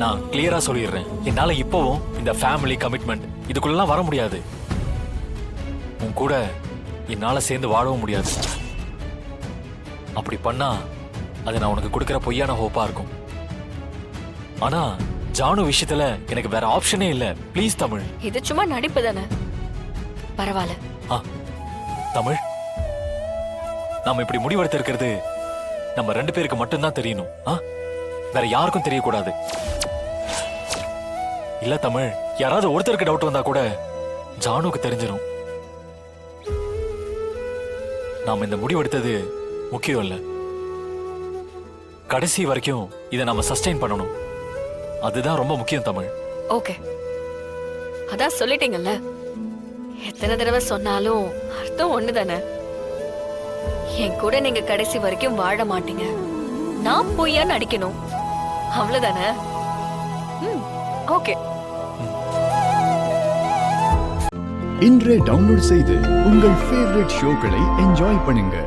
நான் கிளியரா சொல்லிடுறேன், என்னால இப்பவும் இந்த ஃபேமிலி கமிட்மெண்ட் இதுக்குள்ளலாம் வர முடியாது. உன் கூட என்னால சேர்ந்து வாழவும் முடியாது. அப்படி பண்ணா அது நான் உனக்கு கொடுக்கிற பொய்யான ஹோப்பா இருக்கும். ஆனா ஜானு விஷயத்துல எனக்கு வேற ஆப்ஷனே இல்ல. ப்ளீஸ் தமிழ். இது சும்மா நடிப்பு தானே, பரவாயில்ல. தமிழ், நாம இப்படி முடிவெடுத்து இருக்கிறது நம்ம 2 பேருக்கு மட்டும்தான் தெரியணும். வேற யாருக்கும் தெரியக்கூடாது. இல்ல தமிழ், யாராவது ஒருத்தருக்கு டவுட் வந்தா கூட ஜானுக்கு தெரிஞ்சிடும். நாம இந்த முடிவெடுத்தது முக்கியம் இல்ல, கடைசி வரைக்கும் இதை நாம சஸ்டெயின் பண்ணணும். அதுதான் ரொம்ப முக்கியம் தமிழ். ஓகே, அதான் சொல்லிட்டீங்கல்ல. எத்தனை தடவை சொன்னாலும் அர்த்தம் ஒண்ணுதானே. என் கூட நீங்க கடைசி வரைக்கும் வாழ மாட்டீங்க, நான் பொய்யா நடிக்கணும், அவ்வளவுதானே? ஓகே. இன்றே டவுன்லோட் செய்து உங்கள் ஃபேவரட் ஷோக்களை என்ஜாய் பண்ணுங்க.